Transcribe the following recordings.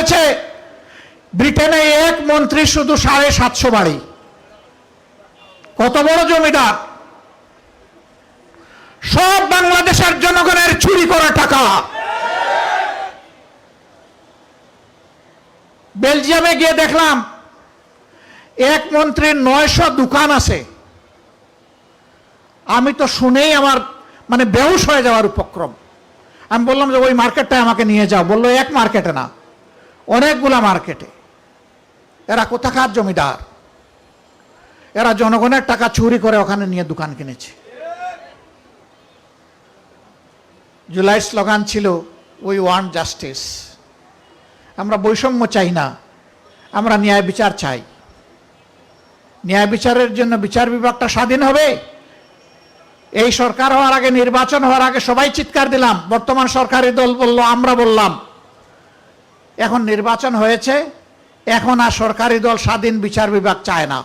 হয়েছে ব্রিটেনে এক মন্ত্রী শুধু 750 বাড়ি। কত বড় জমিদার! সব বাংলাদেশের জনগণের চুরি করা টাকা। বেলজিয়ামে গিয়ে দেখলাম এক মন্ত্রীর 900 দোকান আছে। আমি তো শুনেই আমার মানে বেহুশ হয়ে যাওয়ার উপক্রম। আমি বললাম যে ওই মার্কেটটায় আমাকে নিয়ে যাও। বললো এক মার্কেটে না, অনেকগুলা মার্কেটে। এরা কোথাকার জমিদার? এরা জনগণের টাকা চুরি করে ওখানে নিয়ে দোকান কিনেছে। জুলাই স্লোগান ছিল উই ওয়ান্ট জাস্টিস। আমরা বৈষম্য চাই না, আমরা ন্যায় বিচার চাই। ন্যায় বিচারের জন্য বিচার বিভাগটা স্বাধীন হবে। এই সরকার হওয়ার আগে, নির্বাচন হওয়ার আগে সবাই চিৎকার দিলাম, বর্তমান সরকারি দল বলল, আমরা বললাম। এখন নির্বাচন হয়েছে, এখন আর সরকারি দল স্বাধীন বিচার বিভাগ চায় না,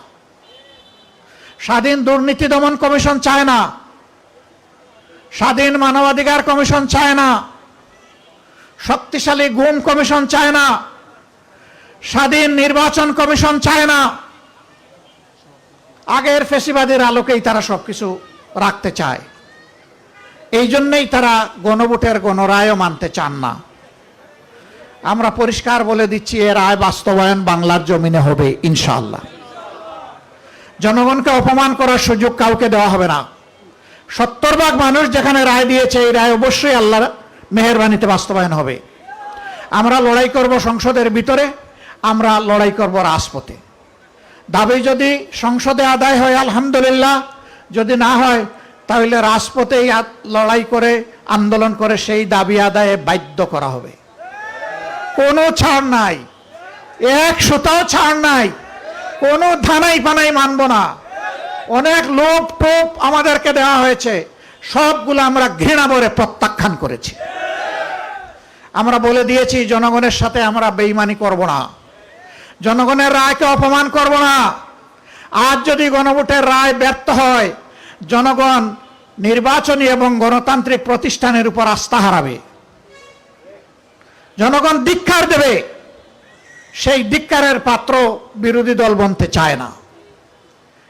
স্বাধীন দুর্নীতি দমন কমিশন চায় না, স্বাধীন মানবাধিকার কমিশন চায় না, শক্তিশালী গুম কমিশন চায় না, স্বাধীন নির্বাচন কমিশন চায় না। আগের ফেসিবাদের আলোকেই তারা সবকিছু রাখতে চায়। এই জন্যই তারা গণভোটের গণরায়ও মানতে চান না। আমরা পরিষ্কার বলে দিচ্ছি, এর রায় বাস্তবায়ন বাংলার জমিনে হবে ইনশাআল্লাহ। জনগণকে অপমান করার সুযোগ কাউকে দেওয়া হবে না। 70 ভাগ মানুষ যেখানে রায় দিয়েছে, এই রায় অবশ্যই আল্লাহর মেহেরবানিতে বাস্তবায়ন হবে। আমরা লড়াই করব সংসদের ভিতরে, আমরা লড়াই করব রাজপথে। দাবি যদি সংসদে আদায় হয় আলহামদুলিল্লাহ, যদি না হয় তাহলে রাজপথেই লড়াই করে, আন্দোলন করে সেই দাবি আদায়ে বাধ্য করা হবে। কোনো ছাড় নাই, 1 সুতাও ছাড় নাই, কোনো ধানাই পানাই মানব না। অনেক লোভ টোপ আমাদেরকে দেওয়া হয়েছে, সবগুলো আমরা ঘৃণা ভরে প্রত্যাখ্যান করেছি। আমরা বলে দিয়েছি জনগণের সাথে আমরা বেঈমানি করব না, জনগণের রায়কে অপমান করব না। আজ যদি গণভোটের রায় ব্যর্থ হয়, জনগণ নির্বাচনী এবং গণতান্ত্রিক প্রতিষ্ঠানের উপর আস্থা হারাবে, জনগণ ধিক্কার দেবে। সেই ধিক্কারের পাত্র বিরোধী দল বনতে চায় না।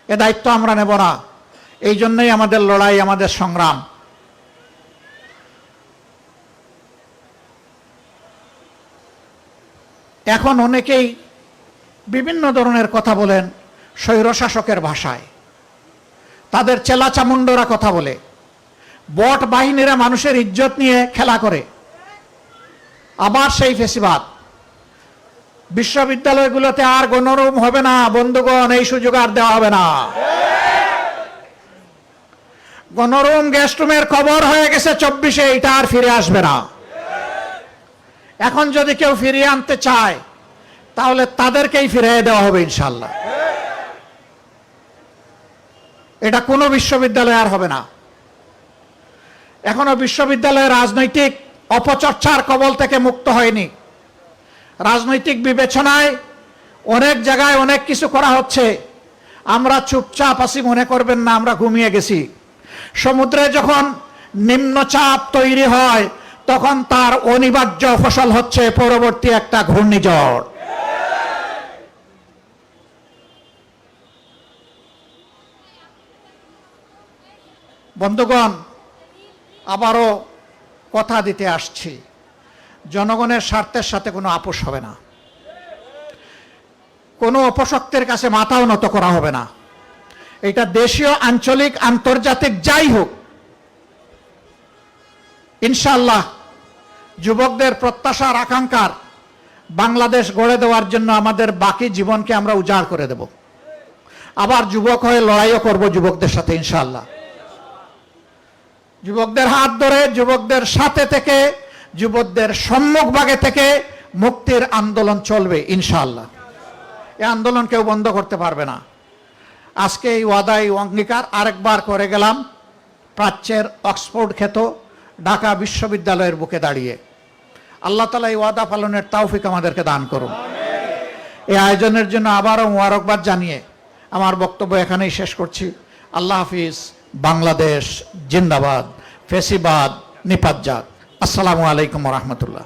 এ দায়িত্ব আমরা নেব না। এই জন্যই আমাদের লড়াই, আমাদের সংগ্রাম। এখন অনেকেই বিভিন্ন ধরনের কথা বলেন স্বৈরশাসকের ভাষায়, তাদের চেলা চামুন্ডরা কথা বলে, বট বাহিনীরা মানুষের ইজ্জত নিয়ে খেলা করে। আবার সেই ফেসিবাদ। বিশ্ববিদ্যালয়গুলোতে আর গণরুম হবে না বন্ধুগণ, এই সুযোগ আর দেওয়া হবে না। গণরুম গেস্ট রুমের খবর হয়ে গেছে 24-এ, এটা আর ফিরে আসবে না। এখন যদি কেউ ফিরিয়ে আনতে চায় তাহলে তাদেরকেই ফিরিয়ে দেওয়া হবে ইনশাল্লাহ। এটা কোনো বিশ্ববিদ্যালয় আর হবে না। এখনো বিশ্ববিদ্যালয় রাজনৈতিক অপচর্চার কবল থেকে মুক্ত হয়নি। রাজনৈতিক বিবেচনায় অনেক জায়গায় অনেক কিছু করা হচ্ছে। আমরা চুপচাপ আছি মনে করবেন না, আমরা ঘুমিয়ে গেছি। সমুদ্রে যখন নিম্নচাপ তৈরি হয় তখন তার অনিবার্য ফসল হচ্ছে পরবর্তী একটা ঘূর্ণিঝড়। বন্ধুগণ, আবারও কথা দিতে আসছি, জনগণের স্বার্থের সাথে কোনো আপোষ হবে না, কোনো অপশক্তির কাছে মাথাও নত করা হবে না। এটা দেশীয়, আঞ্চলিক, আন্তর্জাতিক যাই হোক, ইনশাআল্লাহ যুবকদের প্রত্যাশার আকাঙ্ক্ষার বাংলাদেশ গড়ে দেওয়ার জন্য আমাদের বাকি জীবনকে আমরা উজাড় করে দেব। আবার যুবক হয়ে লড়াইও করব যুবকদের সাথে ইনশাআল্লাহ। যুবকদের হাত ধরে, যুবকদের সাথে থেকে, যুবকদের সম্মুখভাগে থেকে মুক্তির আন্দোলন চলবে ইনশাআল্লাহ। এই আন্দোলন কেউ বন্ধ করতে পারবে না। আজকে এই ওয়াদা, এই অঙ্গীকার আরেকবার করে গেলাম প্রাচ্যের অক্সফোর্ড খ্যাত ঢাকা বিশ্ববিদ্যালয়ের বুকে দাঁড়িয়ে। আল্লাহ তাআলা এই ওয়াদা পালনের তৌফিক আমাদেরকে দান করুন। এই আয়োজনের জন্য আবারও মোবারকবাদ জানিয়ে আমার বক্তব্য এখানেই শেষ করছি। আল্লাহ হাফিজ। বাংলাদেশ জিন্দাবাদ। ফেসিবাদ নিপাত যাক। আসসালামু আলাইকুম ওয়া রাহমাতুল্লাহ।